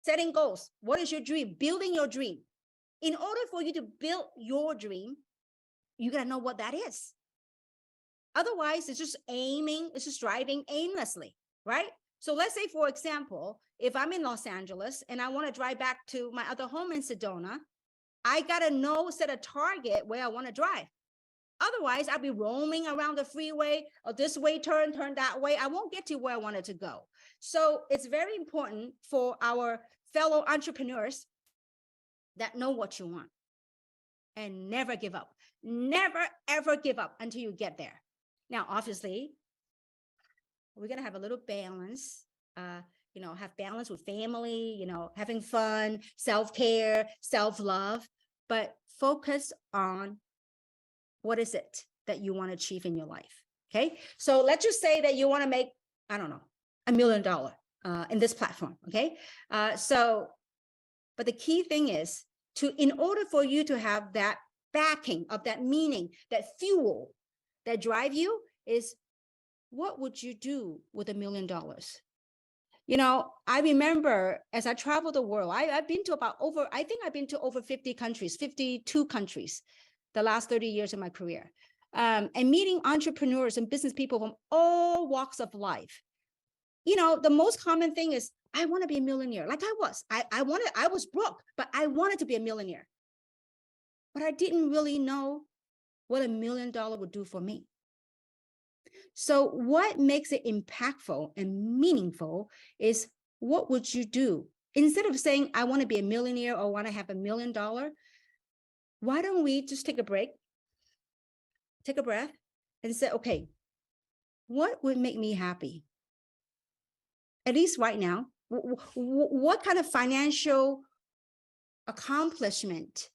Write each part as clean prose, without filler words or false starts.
Setting goals. What is your dream? Building your dream. In order for you to build your dream, you got to know what that is. Otherwise, it's just it's just driving aimlessly, right? So let's say, for example, if I'm in Los Angeles and I want to drive back to my other home in Sedona, I got to set a target where I want to drive. Otherwise, I'll be roaming around the freeway, or this way, turn that way. I won't get to where I wanted to go. So it's very important for our fellow entrepreneurs that know what you want and never give up. Never, ever give up until you get there. Now, obviously, we're going to have a little balance, have balance with family, having fun, self-care, self-love, but focus on what is it that you want to achieve in your life. Okay. So let's just say that you want to make, I don't know, $1 million in this platform. Okay. But the key thing is in order for you to have that backing of that meaning, that fuel that drive you is, what would you do with $1 million? I remember as I traveled the world, I've been to I've been to over 50 countries, 52 countries, the last 30 years of my career, and meeting entrepreneurs and business people from all walks of life. The most common thing is, I want to be a millionaire. Like I was broke, but I wanted to be a millionaire. But I didn't really know what $1 million would do for me. So what makes it impactful and meaningful is, what would you do? Instead of saying, I want to be a millionaire or want to have $1 million, why don't we just take a break, take a breath, and say, okay, what would make me happy? At least right now, what kind of financial accomplishment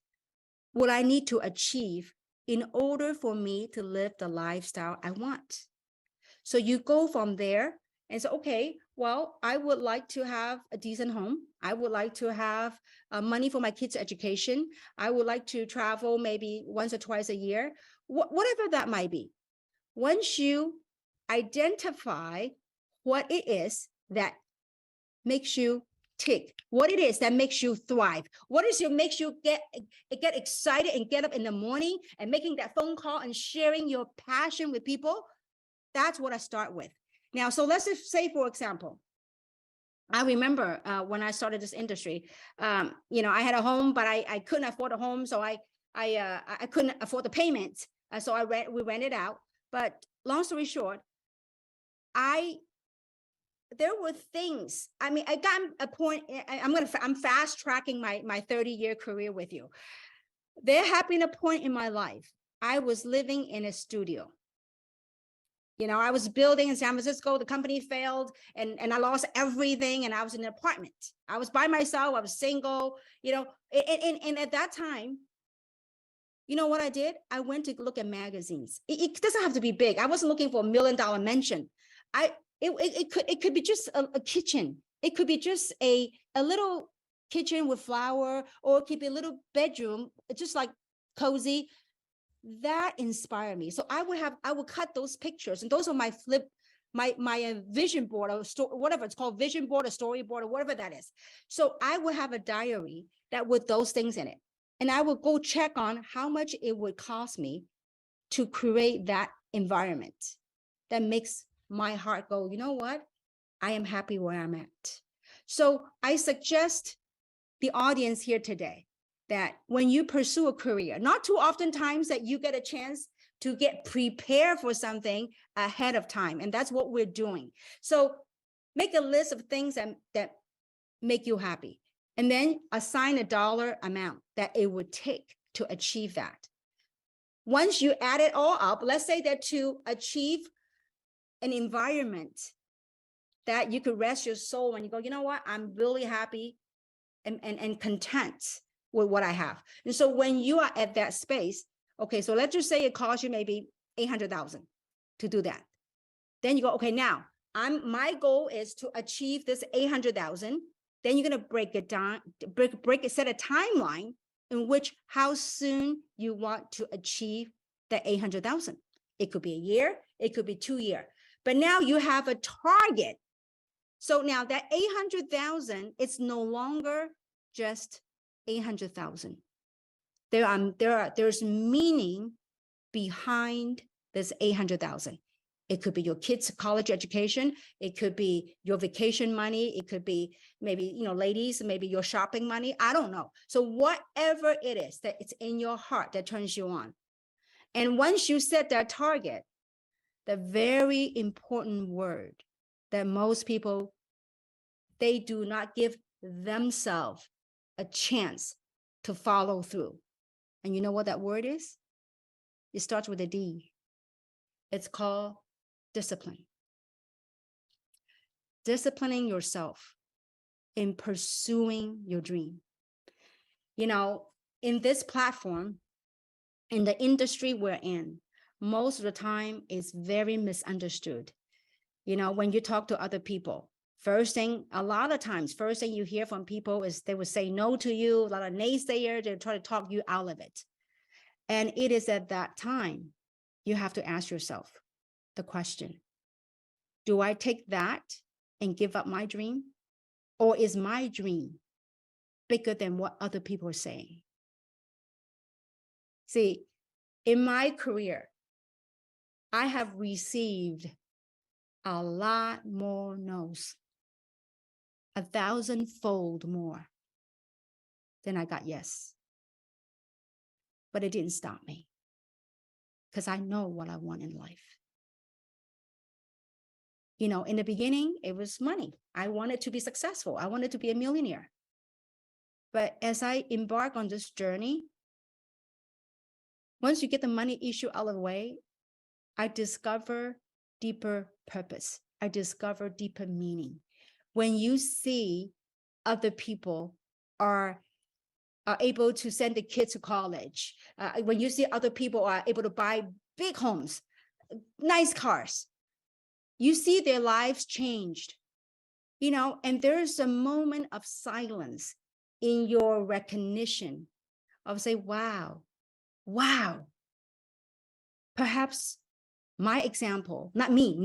would I need to achieve in order for me to live the lifestyle I want? So you go from there and say, okay, well, I would like to have a decent home. I would like to have money for my kids' education. I would like to travel maybe once or twice a year, whatever that might be. Once you identify what it is that makes you tick, what it is that makes you thrive, makes you get excited and get up in the morning and making that phone call and sharing your passion with people, that's what I start with. Now, so let's just say, for example, I remember when I started this industry, I had a home, but I couldn't afford a home, so I couldn't afford the payments, so we rented out. But long story short, there were things. I mean, I got a point. I'm fast tracking my 30-year career with you. There had been a point in my life I was living in a studio. I was building in San Francisco. The company failed, and I lost everything. And I was in an apartment. I was by myself. I was single. And at that time, you know what I did? I went to look at magazines. It doesn't have to be big. I wasn't looking for $1 million mansion. It could be just a kitchen. It could be just a little kitchen with flower, or it could be a little bedroom, just like cozy. That inspired me. So I would cut those pictures, and those are my vision board, or whatever it's called, vision board or storyboard or whatever that is. So I would have a diary that with those things in it, and I would go check on how much it would cost me to create that environment that makes my heart go, you know what? I am happy where I'm at. So I suggest the audience here today that when you pursue a career, not too often times that you get a chance to get prepared for something ahead of time. And that's what we're doing. So make a list of things that make you happy, and then assign a dollar amount that it would take to achieve that. Once you add it all up, let's say that to achieve an environment that you could rest your soul and you go, you know what, I'm really happy and content with what I have. And so when you are at that space, okay, so let's just say it costs you maybe $800,000 to do that. Then you go, okay, now my goal is to achieve this $800,000. Then you're going to break it down, set a timeline in which how soon you want to achieve that $800,000. It could be a year, it could be 2 years. But now you have a target. So now that 800,000, it's no longer just 800,000. There's meaning behind this 800,000. It could be your kids' college education. It could be your vacation money. It could be maybe, ladies, maybe your shopping money. I don't know. So whatever it is that it's in your heart that turns you on. And once you set that target, the very important word that most people, they do not give themselves a chance to follow through. And you know what that word is? It starts with a D. It's called discipline. Disciplining yourself in pursuing your dream. In this platform, in the industry we're in, most of the time is very misunderstood. When you talk to other people, a lot of times, first thing you hear from people is they will say no to you, a lot of naysayers, they try to talk you out of it. And it is at that time, you have to ask yourself the question, do I take that and give up my dream? Or is my dream bigger than what other people are saying? See, in my career, I have received a lot more no's, 1,000-fold more than I got yes. But it didn't stop me because I know what I want in life. In the beginning, it was money. I wanted to be successful. I wanted to be a millionaire. But as I embark on this journey, once you get the money issue out of the way, I discover deeper purpose. I discover deeper meaning. When you see other people are able to send the kids to college, when you see other people are able to buy big homes, nice cars, you see their lives changed, and there's a moment of silence in your recognition of say, wow, perhaps my example, not me,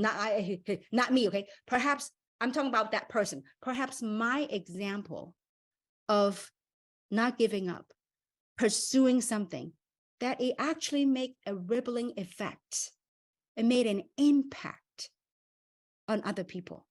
okay? Perhaps I'm talking about that person. Perhaps my example of not giving up, pursuing something, that it actually made a rippling effect. It made an impact on other people.